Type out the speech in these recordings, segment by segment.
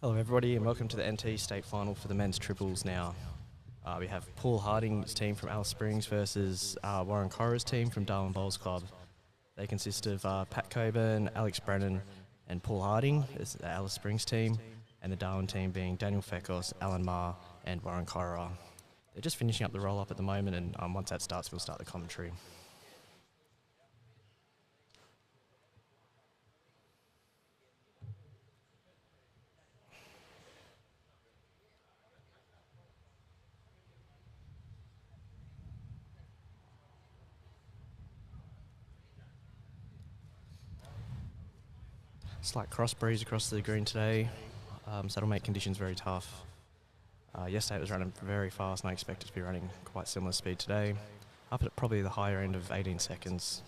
Hello everybody and welcome to the NT State Final for the men's triples now. We have Paul Harding's team from Alice Springs versus Warren Corawa's team from Darwin Bowls Club. They consist of Pat Coburn, Alex Brennan and Paul Harding as the Alice Springs team, and the Darwin team being Daniel Fekos, Alan Maher and Warren Corowa. They're just finishing up the roll-up at the moment, and once that starts we'll start the commentary. Slight cross breeze across the green today, so that'll make conditions very tough. Yesterday it was running very fast, and I expect it to be running quite similar speed today, up at probably the higher end of 18 seconds.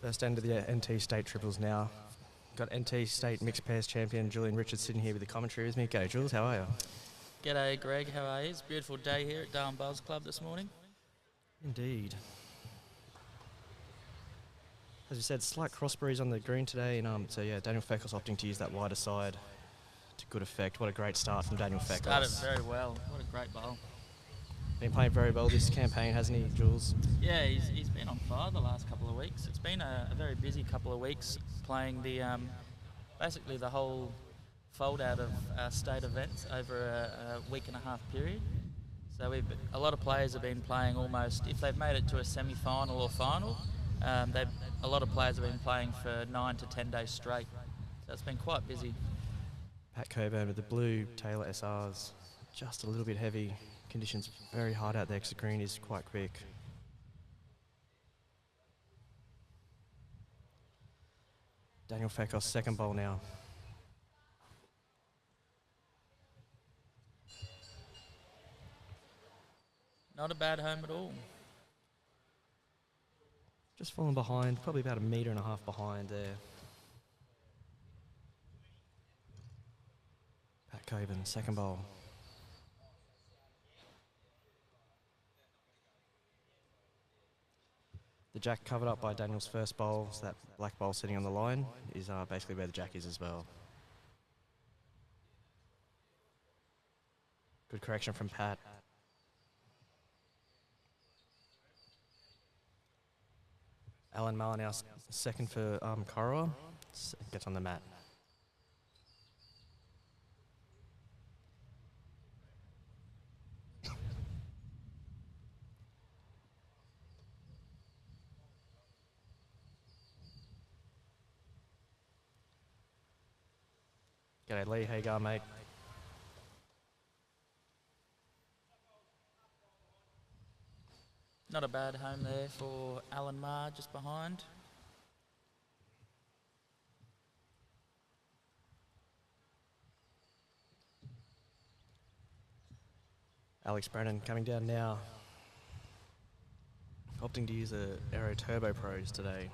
First end of the NT State triples now. Got NT State mixed pairs champion Julian Richards sitting here with the commentary with me. Go Jules, how are you? G'day Greg, how are you? It's a beautiful day here at Darwin Bowls Club this morning. Indeed. As we said, slight cross breeze on the green today, and so yeah, Daniel Fekos opting to use that wider side to good effect. What a great start from Daniel Fekos. Started very well. What a great bowl. Been playing very well this campaign, hasn't he, Jules? Yeah, he's been on fire the last couple of weeks. It's been a very busy couple of weeks playing the basically the whole fold out of our state events over a week and a half period. So a lot of players have been playing almost, if they've made it to a semi-final or final, a lot of players have been playing for 9 to 10 days straight. So it's been quite busy. Pat Coburn with the blue Taylor SRs, just a little bit heavy. Conditions very hard out there because the green is quite quick. Daniel Fekos, second bowl now. Not a bad home at all. Just falling behind, probably about 1.5 meters behind there. Pat Coburn, second bowl. The jack covered up by Daniel's first bowl, so that black bowl sitting on the line is basically where the jack is as well. Good correction from Pat. Alan Maher now second for Corowa, gets on the mat. G'day Lee, how you going, mate? Not a bad home there for Alan Maher, just behind. Alex Brennan coming down now. Opting to use the Aero Turbo Pros today.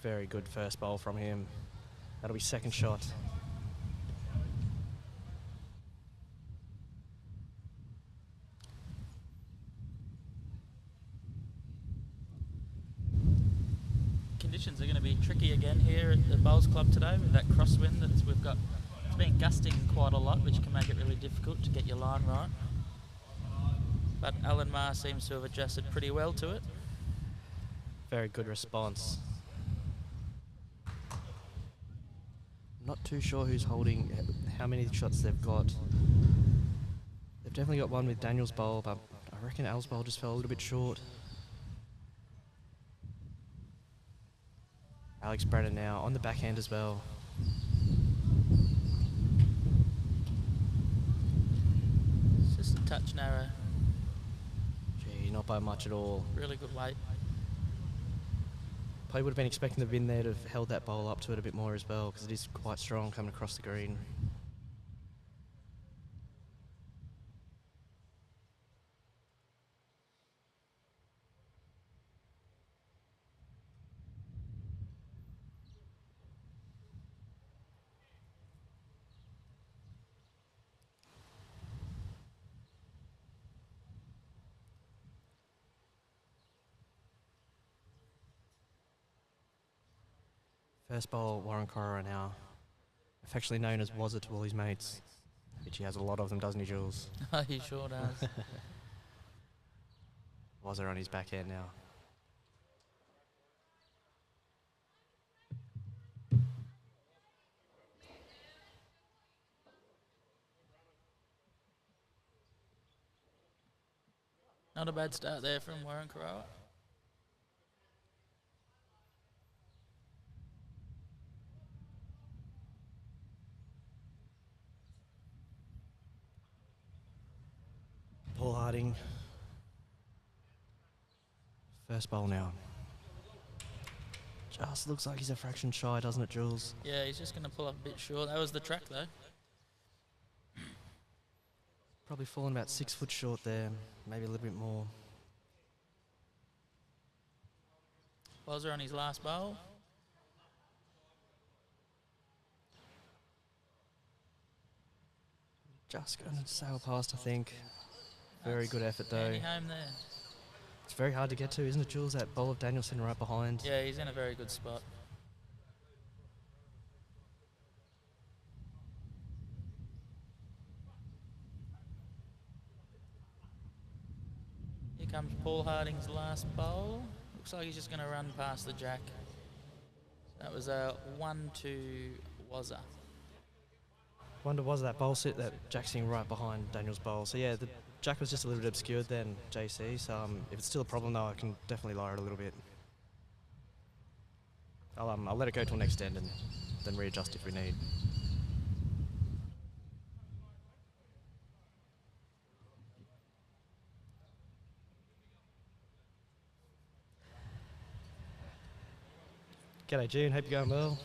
Very good first bowl from him. That'll be second shot. Conditions are going to be tricky again here at the Bowls Club today with that crosswind that we've got. It's been gusting quite a lot, which can make it really difficult to get your line right. But Alan Maher seems to have adjusted pretty well to it. Very good response. Not too sure who's holding, how many shots they've got. They've definitely got one with Daniel's bowl, but I reckon Al's bowl just fell a little bit short. Alex Brennan now on the backhand as well. It's just a touch narrow. Gee, not by much at all. Really good weight. Probably would have been expecting the bin there to have held that bowl up to it a bit more as well, because it is quite strong coming across the green. First bowl, Warren Corowa now, affectionately known as Wazza to all his mates, which he has a lot of them, doesn't he, Jules? He sure does. Wazza on his backhand now. Not a bad start there from Warren Corowa. Paul Harding. First bowl now. Just looks like he's a fraction shy, doesn't it, Jules? Yeah, he's just going to pull up a bit short. That was the track, though. Probably fallen about 6 foot short there, maybe a little bit more. Bowser on his last bowl. Just going to sail past, I think. Very good effort, though. Handy home there. It's very hard to get to, isn't it, Jules? That bowl of Danielson right behind. Yeah, he's in a very good spot. comes Paul Harding's last bowl. Looks like he's just going to run past the jack. That was a 1-2 Wazza. Wonder was that bowl sit that Jack's sitting right behind Daniel's bowl. So yeah, the jack was just a little bit obscured then, JC. So if it's still a problem though, I can definitely lower it a little bit. I'll let it go till next end and then readjust if we need. G'day June, hope you're going well.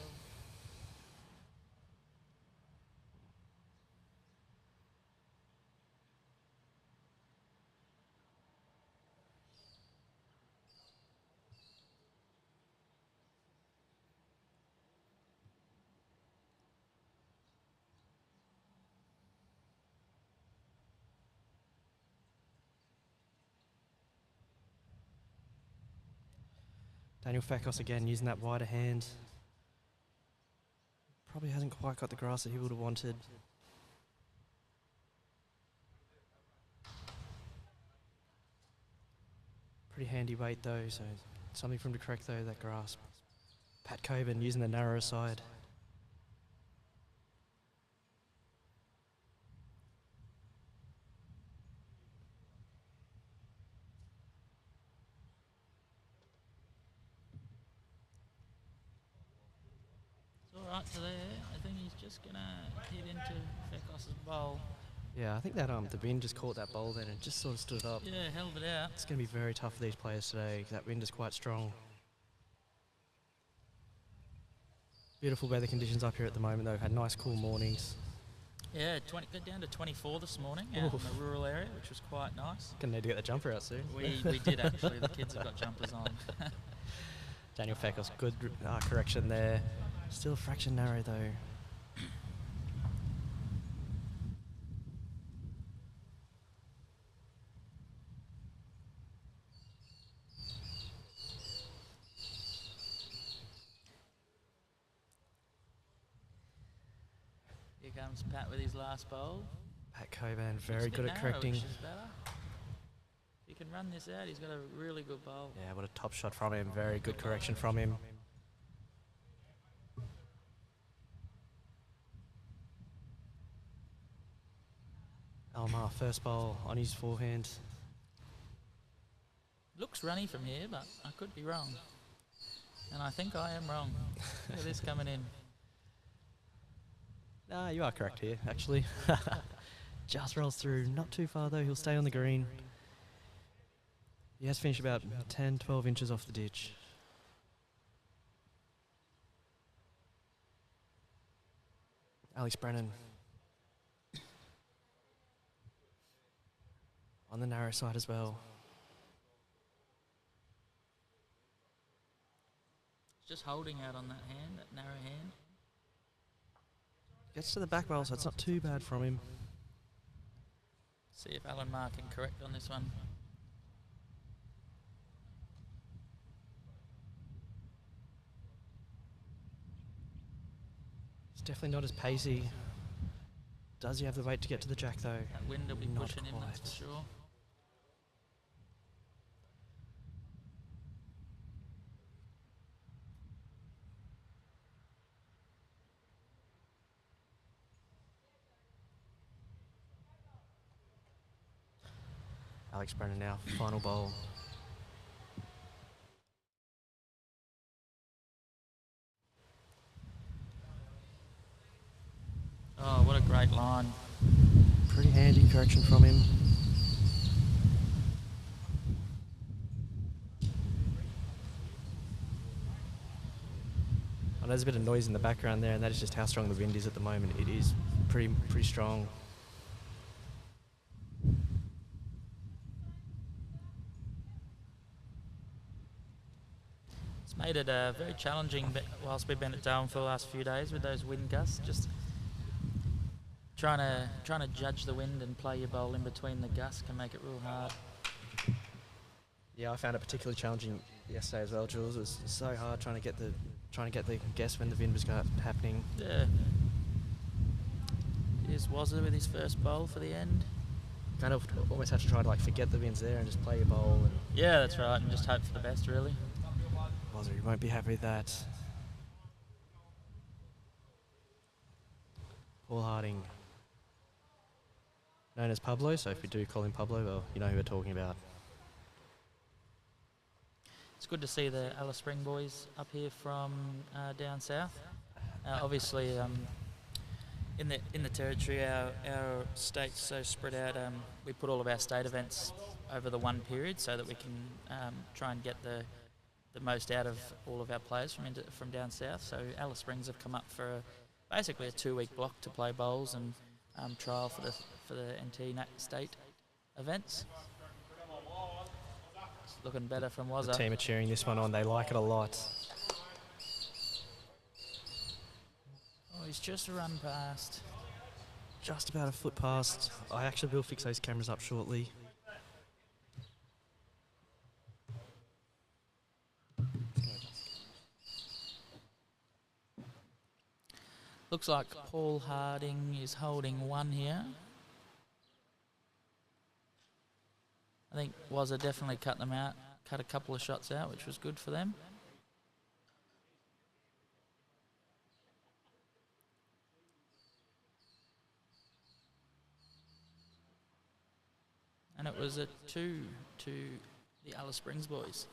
Daniel Fekos again using that wider hand. Probably hasn't quite got the grass that he would have wanted. Pretty handy weight though, so something for him to correct though, that grasp. Pat Coburn using the narrower side. Right to there, I think he's just going to hit into Fekos' bowl. Yeah, I think that the wind just caught that bowl then and just sort of stood up. Yeah, held it out. It's going to be very tough for these players today. That wind is quite strong. Beautiful weather conditions up here at the moment though. We've had nice cool mornings. Yeah, got down to 24 this morning out in the rural area, which was quite nice. Gonna need to get the jumper out soon. We did actually. The kids have got jumpers on. Daniel Fekos, good correction there. Still a fraction narrow though. Here comes Pat with his last bowl. Pat Coburn, very good at correcting. Which is better. If he can run this out, he's got a really good bowl. Yeah, what a top shot from him. Very good correction from him. Maher, first bowl on his forehand. Looks runny from here, but I could be wrong. And I think I am wrong. Look at this coming in. Nah, you are correct here, actually. Just rolls through. Not too far, though. He'll stay on the green. He has finished about 10, 12 inches off the ditch. Brennan. On the narrow side as well. Just holding out on that hand, that narrow hand. Gets to the back rail, so it's not too bad from him. See if Alan Maher can correct on this one. It's definitely not as pacey. Does he have the weight to get to the jack though? That wind will be Not pushing him, that's quite. for sure. Brennan now, final bowl. Oh, what a great line. Pretty handy correction from him. I know there's a bit of noise in the background there, and that is just how strong the wind is at the moment. It is pretty strong. It's made it very challenging whilst we've been at Darwin for the last few days with those wind gusts. Just trying to judge the wind and play your bowl in between the gusts can make it real hard. Yeah, I found it particularly challenging yesterday as well, Jules. It was so hard trying to get the guess when the wind was happening. Yeah. Here's Wetzler with his first bowl for the end. kind of almost have to try to like forget the wind's there and just play your bowl. And Yeah, that's right, and just hope for the best, really. Wetzler, you won't be happy with that. Paul Harding, known as Pablo, so if we do call him Pablo, well, you know who we're talking about. It's good to see the Alice Spring boys up here from down south. Obviously, in the territory, our state's so spread out. We put all of our state events over the one period so that we can try and get the most out of all of our players from down south. So Alice Springs have come up for basically a 2-week block to play bowls and trial for the NT state events. It's looking better from Wazza. The team are cheering this one on. They like it a lot. Oh, he's just run past. Just about a foot past. I actually will fix those cameras up shortly. Looks like Paul Harding is holding one here. I think Wazza definitely cut them out, cut a couple of shots out, which was good for them. And it was a 2 to the Alice Springs boys.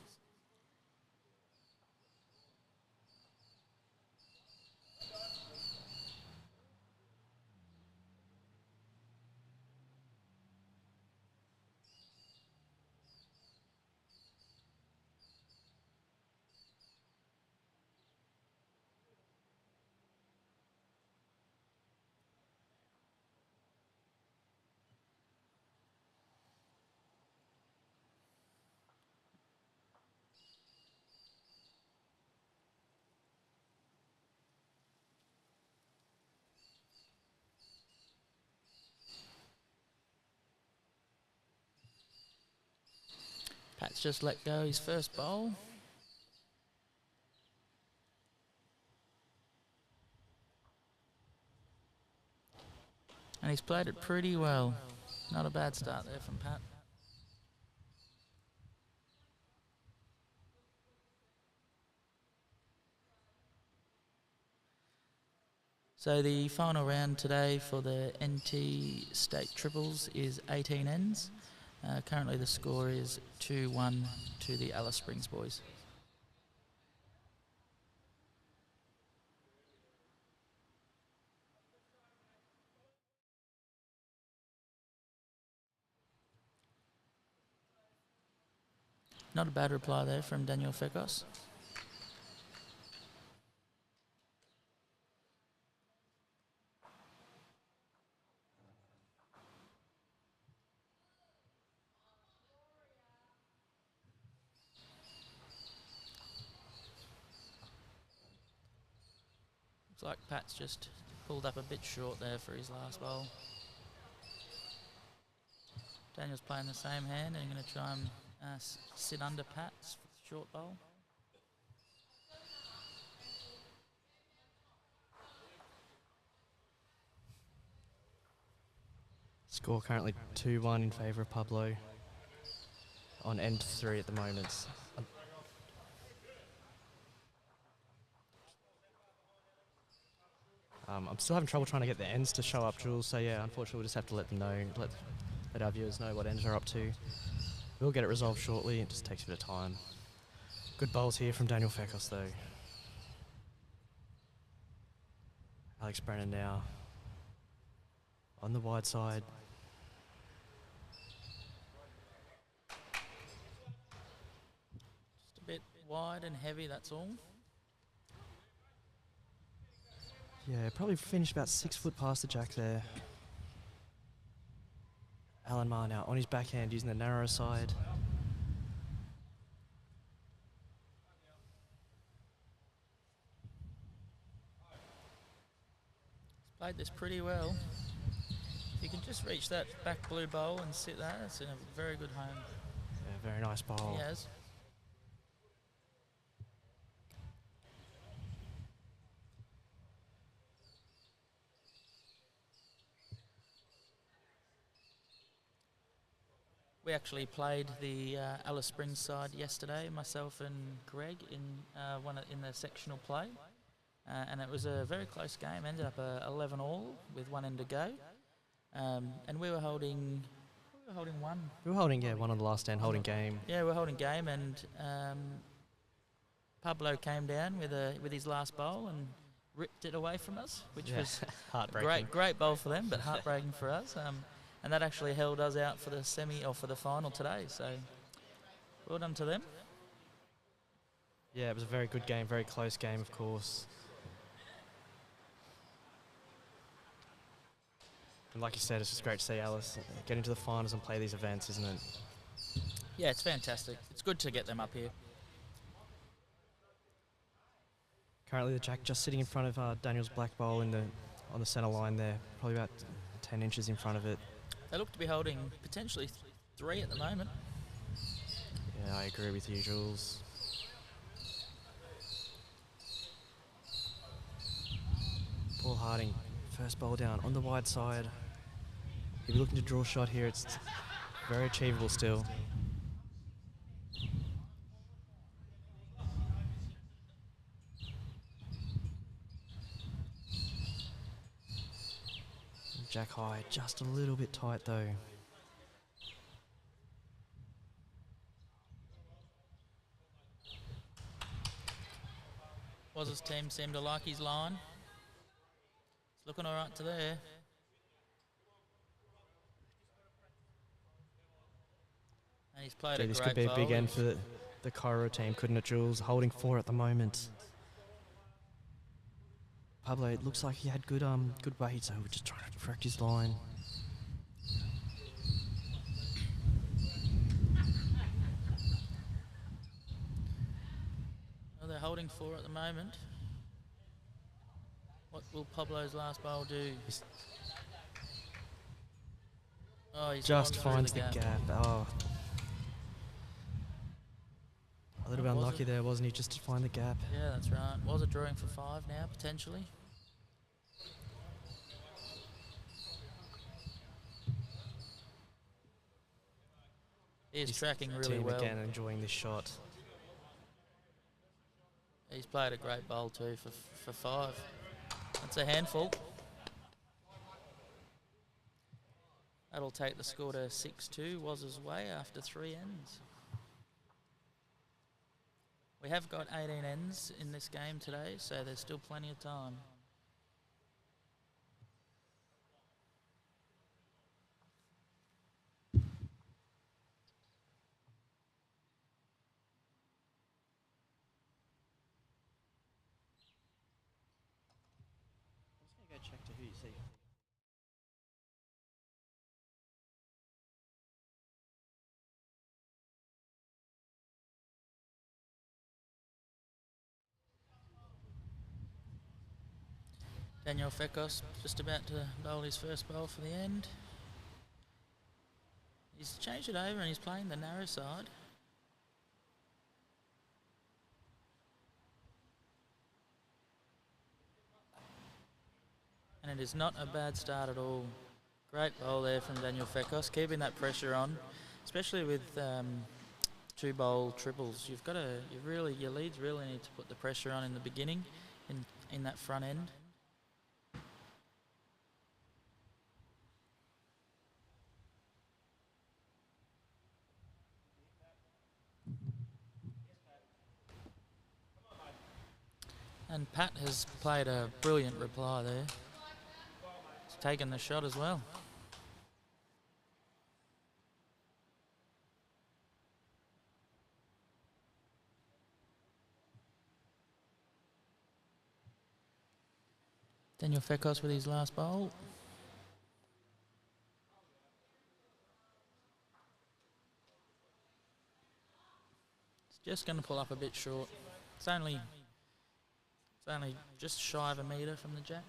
Pat's just let go his first bowl. And he's played it pretty well. Not a bad start there from Pat. So the final round today for the NT State Triples is 18 ends. Currently the score is 2-1 to the Alice Springs boys. Not a bad reply there from Daniel Fekos. Looks like Pat's just pulled up a bit short there for his last bowl. Daniel's playing the same hand and going to try and sit under Pat's short bowl. Score currently 2-1 in favour of Pablo on end 3 at the moment. I'm still having trouble trying to get the ends to show up, Jules, so yeah, unfortunately we'll just have to let them know, let our viewers know what ends are up to. We'll get it resolved shortly, it just takes a bit of time. Good bowls here from Daniel Fekos though. Brennan now on the wide side. Just a bit wide and heavy, that's all. Yeah, probably finished about 6 foot past the jack there. Alan Maher now on his backhand using the narrower side. He's played this pretty well. If you can just reach that back blue bowl and sit that, it's in a very good home. Yeah, very nice bowl. He has. We actually played the Alice Springs side yesterday, myself and Greg, in in the sectional play, and it was a very close game. Ended up 11-all with 1 end to go, and we were holding one. We were holding one on the last end, holding game. Yeah, we were holding game, and Pablo came down with his last bowl and ripped it away from us, which was heartbreaking. Great bowl for them, but heartbreaking for us. And that actually held us out for the semi or for the final today. So well done to them. Yeah, it was a very good game, very close game, of course. And like you said, it's just great to see Alice get into the finals and play these events, isn't it? Yeah, it's fantastic. It's good to get them up here. Currently, the Jack just sitting in front of Daniel's black bowl on the centre line there, probably about 10 inches in front of it. They look to be holding potentially 3 at the moment. Yeah, I agree with you, Jules. Paul Harding, first bowl down on the wide side. If you're looking to draw a shot here, it's very achievable still. Jack high, just a little bit tight though. Waz's team seemed to like his line. It's looking all right to there. And he's played a great This could be a big bowl. end for the Corowa team, couldn't it, Jules? Holding 4 at the moment. Pablo, it looks like he had good weight, so we're just trying to correct his line. Well, they're holding 4 at the moment. What will Pablo's last bowl do? He's Just gone finds through the gap. Oh. A little bit unlucky there, wasn't he, just to find the gap? Yeah, that's right. Was it drawing for 5 now, potentially? He's tracking really well. Again, enjoying this shot. He's played a great bowl too for 5. That's a handful. That'll take the score to 6-2. Waz's way after 3 ends. We have got 18 ends in this game today, so there's still plenty of time. I'm just going to go check to who you see. Daniel Fekos just about to bowl his first bowl for the end. He's changed it over and he's playing the narrow side. And it is not a bad start at all. Great bowl there from Daniel Fekos, keeping that pressure on, especially with 2 bowl triples. Your leads really need to put the pressure on in the beginning, in that front end. And Pat has played a brilliant reply there. He's taken the shot as well. Daniel Fekos with his last bowl. It's just going to pull up a bit short. It's only just shy of a metre from the jack.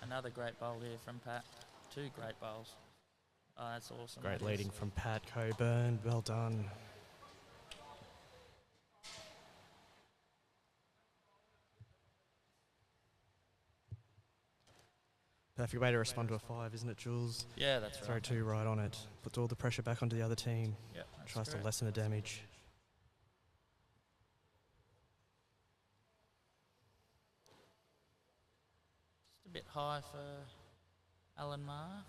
Another great bowl here from Pat. 2 great bowls. Oh, that's awesome. Great that leading is. from Pat Coburn. Well done. Perfect way to respond to a 5, isn't it, Jules? Yeah, that's Throw right. 2 right on it. Puts all the pressure back onto the other team. Yep, that's Tries to correct. lessen the damage. Just a bit high for Alan Maher.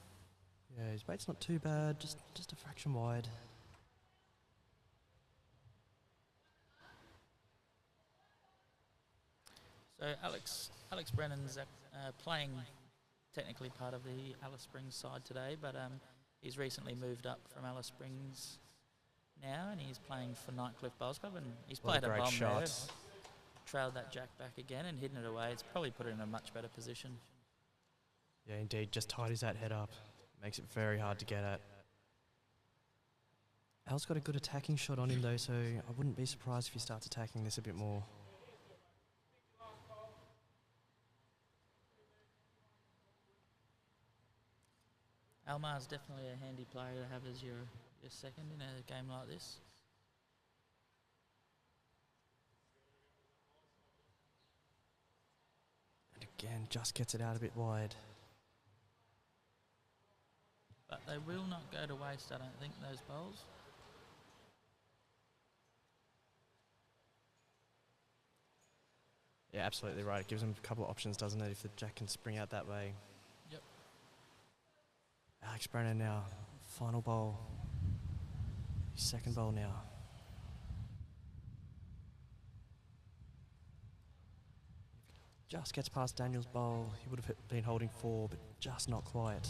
Yeah, his weight's not too bad, just a fraction wide. So Alex Brennan's playing technically part of the Alice Springs side today, but he's recently moved up from Alice Springs now, and he's playing for Nightcliff Bowls Club, and he's What a played a great bomb shot. there. Trailed that jack back again and hidden it away. It's probably put it in a much better position. Yeah, indeed, just tidies that head up. Makes it very hard to get at. Al's got a good attacking shot on him though, so I wouldn't be surprised if he starts attacking this a bit more. Almar's definitely a handy player to have as your second in a game like this. And again, just gets it out a bit wide. But they will not go to waste, I don't think, those bowls. Yeah, absolutely right. It gives him a couple of options, doesn't it, if the jack can spring out that way. Yep. Alex Brennan now, final bowl. His second bowl now. Just gets past Daniel's bowl. He would have been holding 4, but just not quite.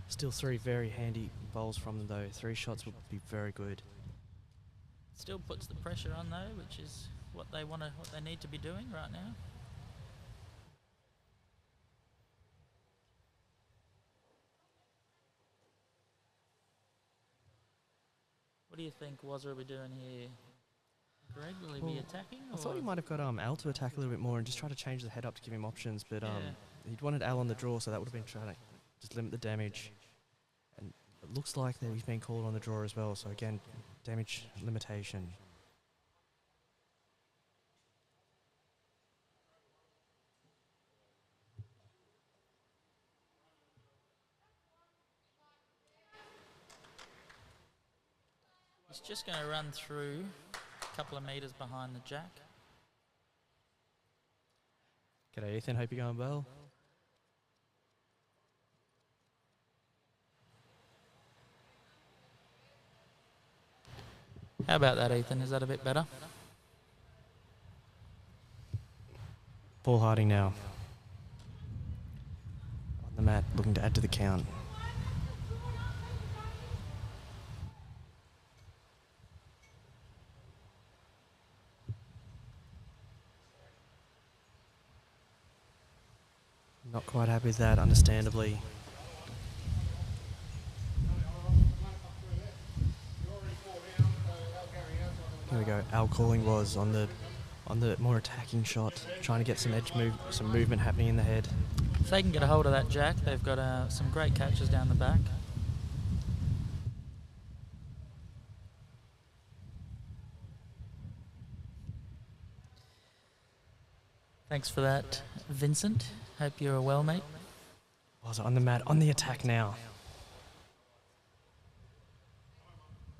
Still 3 very handy bowls from them though. 3 shots would be very good. Still puts the pressure on though, which is what they need to be doing right now. What do you think Wetzler will be doing here, Greg? Will he be attacking? I thought he might have got Al to attack a little bit more and just try to change the head up to give him options, but Yeah. he'd wanted Al on the draw, so that would have been trying to just limit the damage. And it looks like that he's been called on the draw as well, so again, damage limitation. He's just going to run through a couple of metres behind the jack. G'day Ethan, hope you're going well. How about that, Ethan? Is that a bit better? Paul Harding now. On the mat, looking to add to the count. Not quite happy with that, understandably. Here we go. Al calling was on the more attacking shot, trying to get some some movement happening in the head. If they can get a hold of that jack, they've got some great catches down the back. Thanks for that, Vincent. Hope you're well, mate. Was on the mat, on the attack now.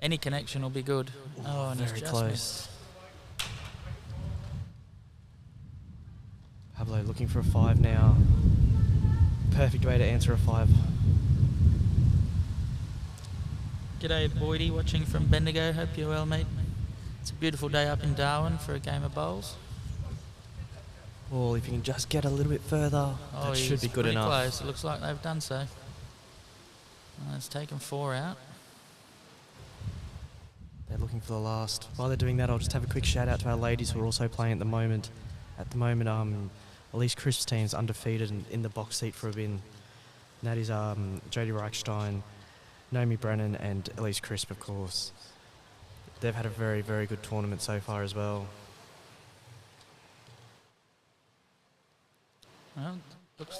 Any connection will be good. Oh, and he's Very just close. missed. Pablo looking for a 5 now. Perfect way to answer a 5. G'day, Boydie, watching from Bendigo. Hope you're well, mate. It's a beautiful day up in Darwin for a game of bowls. Well, if you can just get a little bit further, that should be good enough. Close. It looks like they've done so. It's taken 4 out. They're looking for the last. While they're doing that, I'll just have a quick shout out to our ladies who are also playing at the moment. At the moment, Elise Crisp's team's undefeated and in the box seat for a win. And that is Jodie Reichstein, Naomi Brennan, and Elise Crisp, of course. They've had a very, very good tournament so far as well. Well, looks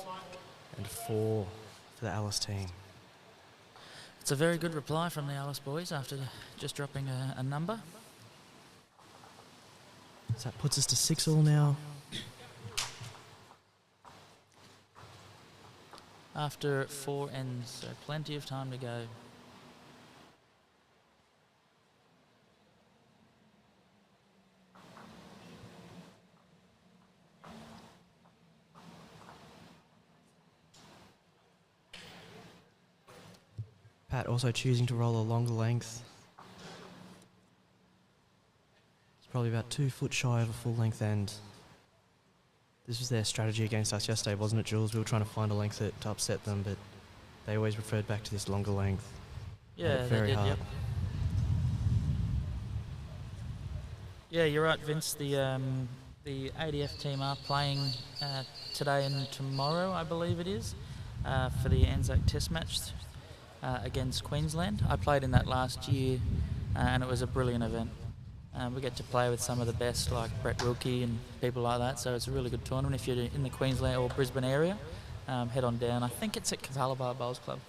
And 4 for the Alice team. it's That's a very good reply from the Alice boys after just dropping a number. So that puts us to 6-all now. After 4 ends, so plenty of time to go. Pat also choosing to roll a longer length. It's probably about 2 foot shy of a full length end. This was their strategy against us yesterday, wasn't it, Jules? We were trying to find a length to upset them, but they always referred back to this longer length. Yeah, very they did, hard. yep. Yeah, you're right, Vince. The ADF team are playing today and tomorrow, I believe it is, for the Anzac Test match against Queensland. I played in that last year, and it was a brilliant event. We get to play with some of the best, like Brett Wilkie and people like that, so it's a really good tournament. If you're in the Queensland or Brisbane area, head on down. I think it's at Corowa Bowls Club.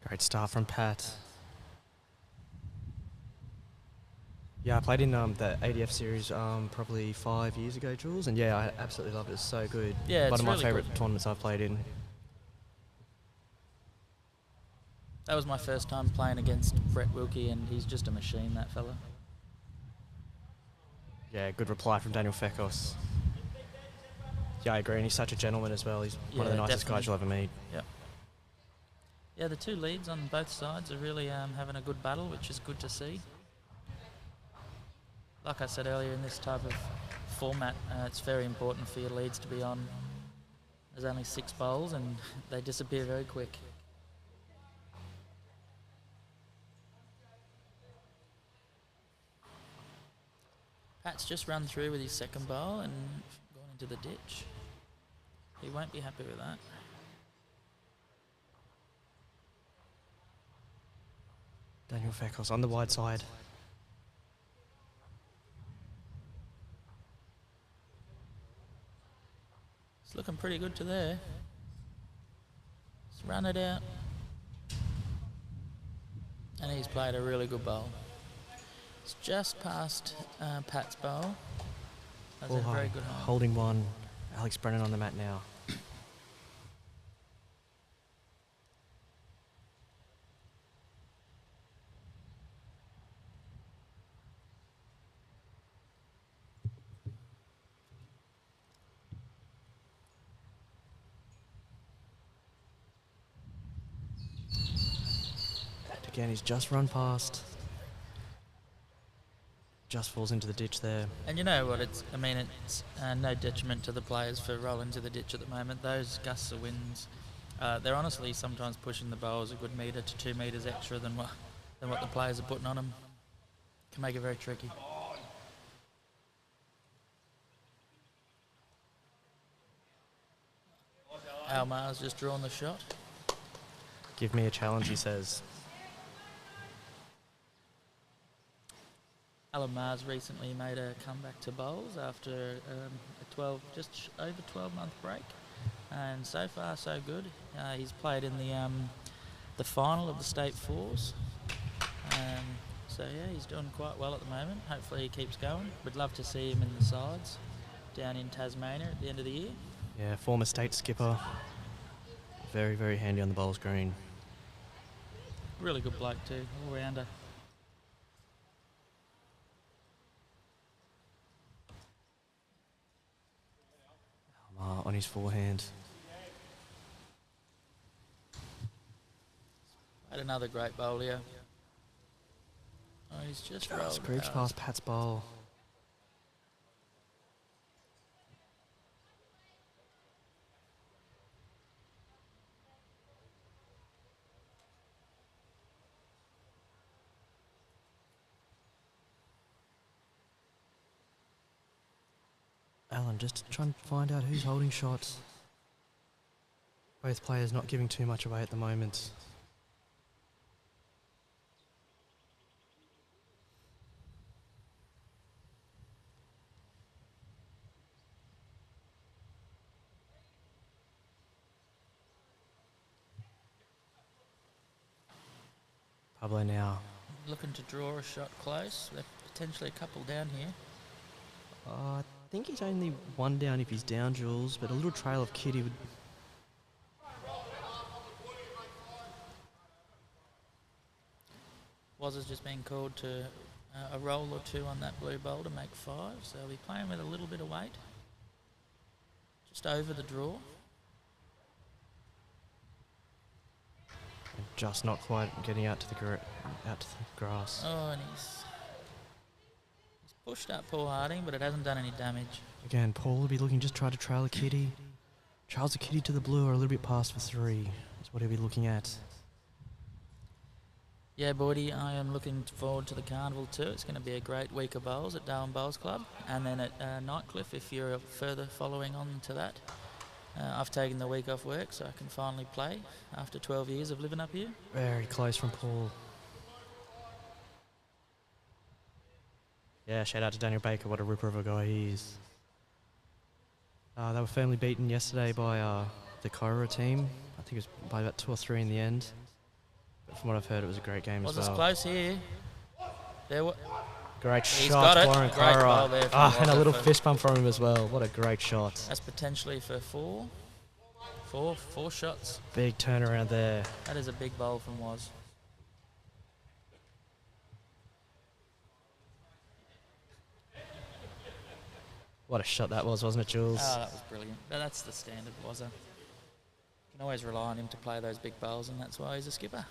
Great start from Pat. Yeah, I played in the ADF series probably 5 years ago, Jules, and yeah, I absolutely love it. It's so good. Yeah, it's one of my really favourite good. tournaments I've played in. That was my first time playing against Brett Wilkie, and he's just a machine, that fella. Yeah, good reply from Daniel Fekos. Yeah, I agree, and he's such a gentleman as well. He's one of the nicest guys you'll ever meet. Yep. Yeah, the two leads on both sides are really having a good battle, which is good to see. Like I said earlier, in this type of format, it's very important for your leads to be on. There's only 6 bowls, and they disappear very quick. Pat's just run through with his second bowl and gone into the ditch. He won't be happy with that. Daniel Fekos on the wide side. It's looking pretty good to there. Let's run it out. And he's played a really good bowl. It's just past Pat's bowl. That's a very good hold. Holding one. Alex Brennan on the mat now. Again, he's just run past. Just falls into the ditch there. And you know what? It's no detriment to the players for rolling to the ditch at the moment. Those gusts of winds, they're honestly sometimes pushing the bowls a good metre to 2 metres extra than what the players are putting on them. Can make it very tricky. Maher's just drawn the shot. Give me a challenge, he says. Maher's recently made a comeback to bowls after just over 12-month break, and so far so good. He's played in the final of the state fours, so yeah, he's doing quite well at the moment. Hopefully he keeps going. We'd love to see him in the sides down in Tasmania at the end of the year. Yeah, former state skipper. Very, very handy on the bowls green. Really good bloke too, all-rounder. On his forehand. Had another great bowl here. Oh, he's just rolled Screech past Pat's bowl. Alan just trying to find out who's holding shots. Both players not giving too much away at the moment. Pablo now. Looking to draw a shot close. There's potentially a couple down here. I think he's only one down if he's down, Jules, but a little trail of Kitty would... Woz has just been called to a roll or two on that blue bowl to make 5, so he'll be playing with a little bit of weight. Just over the draw. Just not quite getting out to the grass. Oh, and he's pushed up Paul Harding, but it hasn't done any damage. Again, Paul will be looking, just try to trail a Kitty. Trails a Kitty to the blue or a little bit past for 3 is what he'll be looking at. Yeah, Boydie, I am looking forward to the carnival too. It's going to be a great week of bowls at Darwin Bowls Club, and then at Nightcliff if you're further following on to that. I've taken the week off work so I can finally play after 12 years of living up here. Very close from Paul. Yeah, shout out to Daniel Baker, what a ripper of a guy he is. They were firmly beaten yesterday by the Corowa team. I think it was by about 2 or 3 in the end. But from what I've heard, it was a great game as well. Was close here. Great He's shot, got it. Warren Great ball Corowa. there from And a little Wetzler. fist bump from him as well. What a great shot. That's potentially for 4. Four shots. Big turnaround there. That is a big bowl from Woz. What a shot that was, wasn't it, Jules? Oh, that was brilliant. That's the standard Wozzer. You can always rely on him to play those big bowls, and that's why he's a skipper.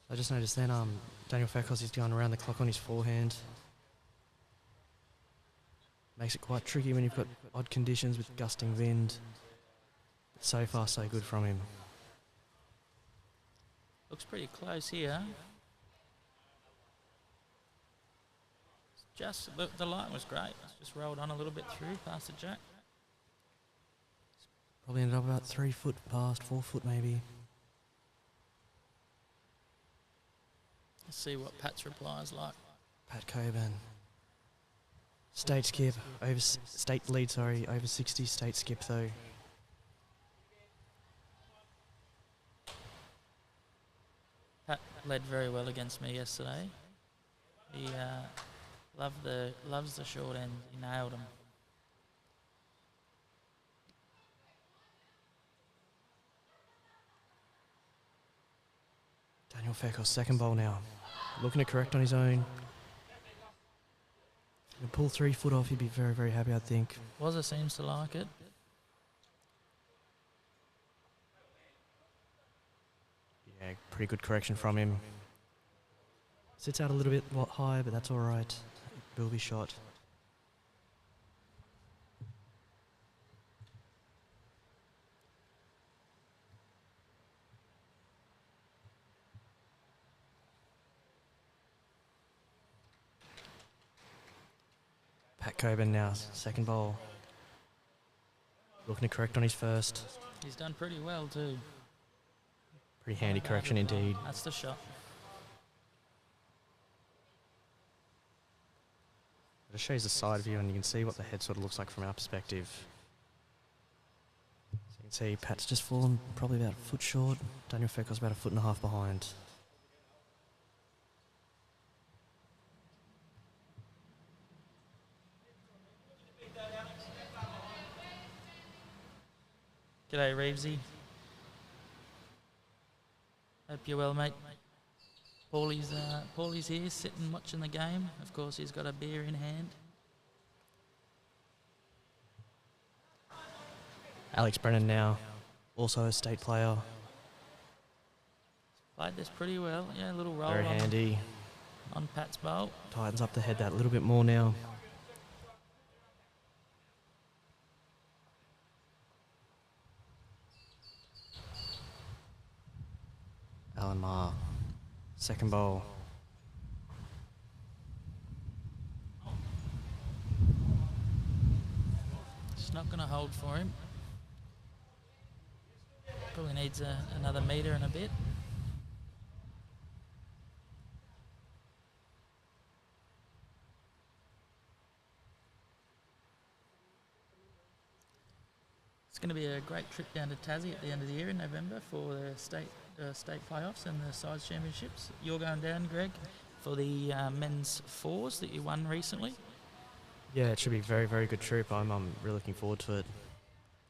I just noticed then Daniel Fekos is going around the clock on his forehand. Makes it quite tricky when you've got odd conditions with gusting wind. But so far so good from him. Looks pretty close here. Just the line was great. It's just rolled on a little bit through past the jack. Probably ended up about 3 foot past, 4 foot maybe. Let's see what Pat's reply is like. Pat Coburn. State skip, state lead, over 60, state skip though. Pat led very well against me yesterday. He loves the short end. He nailed him. Daniel Fekos, second bowl now. Looking to correct on his own. He'll pull 3 foot off, he'd be very, very happy, I think. Wozzer seems to like it. Yeah, pretty good correction from him. Sits out a little bit high, but that's all right. It will be shot. Pat Coburn now, second bowl. Looking to correct on his first. He's done pretty well too. Pretty handy correction indeed. That's the shot. It just shows the side view and you can see what the head sort of looks like from our perspective. So you can see Pat's just fallen probably about a foot short. Daniel Fekos about 1.5 feet behind. G'day, Reevesy. Hope you're well, mate. Paulie's here, sitting watching the game. Of course, he's got a beer in hand. Alex Brennan now, also a state player. Played this pretty well. Yeah, a little roll Very handy. on Pat's bowl. Tightens up the head that little bit more now. Maher, second bowl. going to hold for him. Probably needs another metre and a bit. It's going to be a great trip down to Tassie at the end of the year in November for the state playoffs and the sides championships. You're going down, Greg, for the men's fours that you won recently. Yeah, it should be a very, very good trip. I'm really looking forward to it.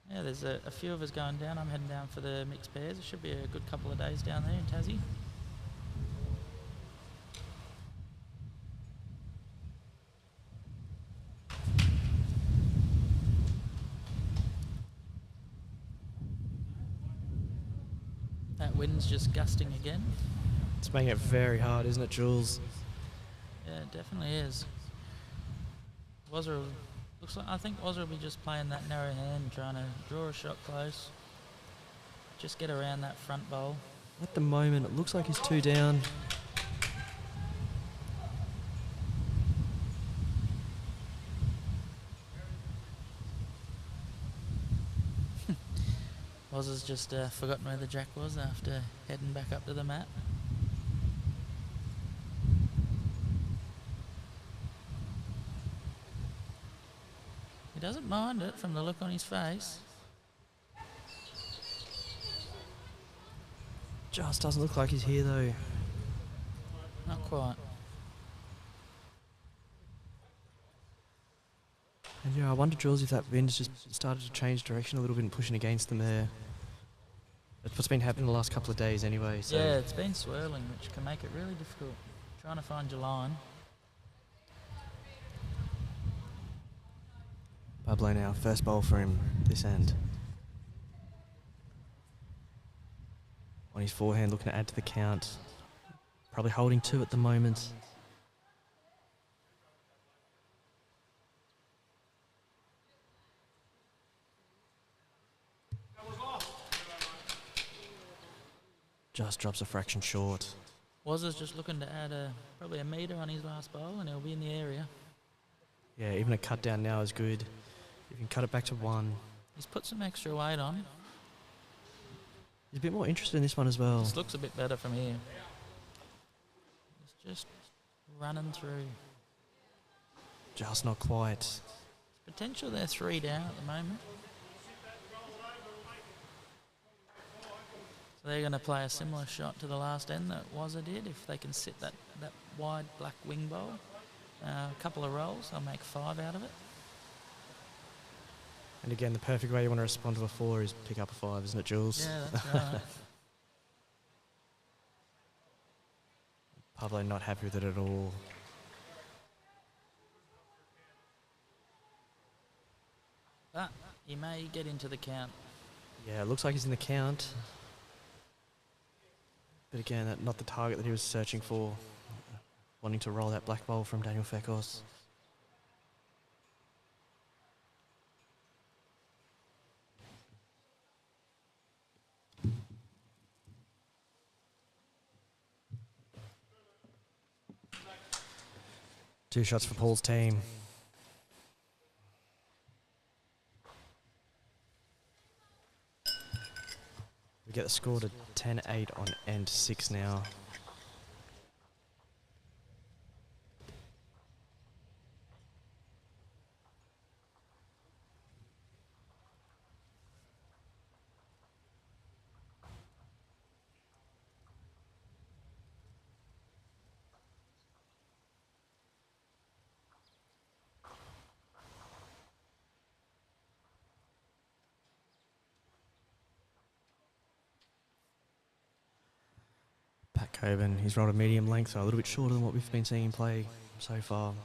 Yeah, there's a few of us going down. I'm heading down for the mixed pairs. It should be a good couple of days down there in Tassie. That wind's just gusting again. It's making it very hard, isn't it, Jules? Yeah, it definitely is. Wetzler looks like, I think Wetzler will be just playing that narrow hand, trying to draw a shot close. Just get around that front bowl. At the moment, it looks like he's 2 down. Wetzler's just forgotten where the jack was after heading back up to the mat. He doesn't mind it from the look on his face. Just doesn't look like he's here, though. Not quite. And yeah, I wonder, Jules, if that wind's just started to change direction a little bit and pushing against them there. That's what's been happening the last couple of days anyway. So. Yeah, it's been swirling, which can make it really difficult. Trying to find your line. Pablo now, first bowl for him this end. On his forehand, looking to add to the count. Probably holding 2 at the moment. Just drops a fraction short. Wetzler's just looking to add probably a metre on his last bowl and he'll be in the area. Yeah, even a cut down now is good. You can cut it back to 1. He's put some extra weight on. He's a bit more interested in this one as well. This looks a bit better from here. He's just running through. Just not quite. Potential there, 3 down at the moment. So they're going to play a similar shot to the last end that Wetzler did. If they can sit that wide black wing bowl, a couple of rolls, they'll make 5 out of it. And again, the perfect way you want to respond to a 4 is pick up a 5, isn't it, Jules? Yeah, that's right. Pablo not happy with it at all. But he may get into the count. Yeah, it looks like he's in the count. But again, not the target that he was searching for. Wanting to roll that black bowl from Daniel Fekos. Two shots for Paul's team. We get the score to 10-8 on end 6 now. Coburn, he's rolled a medium length, so a little bit shorter than what we've been seeing him play so far.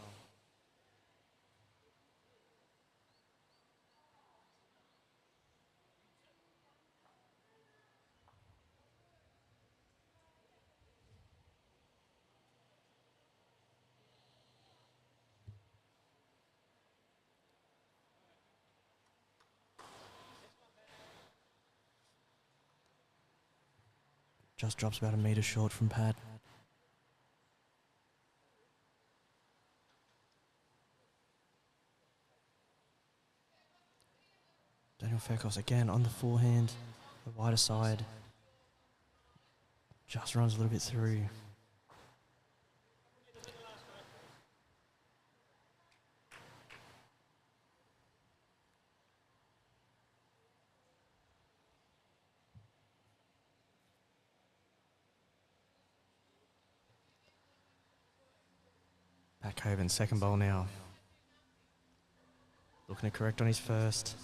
Just drops about a metre short from pad. Daniel Fekos again on the forehand, the wider side. Just runs a little bit through. Back Coburn, second bowl now. Looking to correct on his first.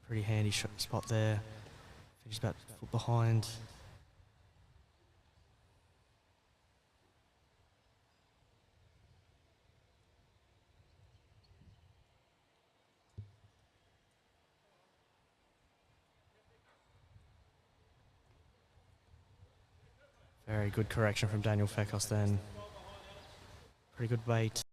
Pretty handy shot spot there. He's about a foot behind. Very good correction from Daniel Fekos then. Pretty good bait.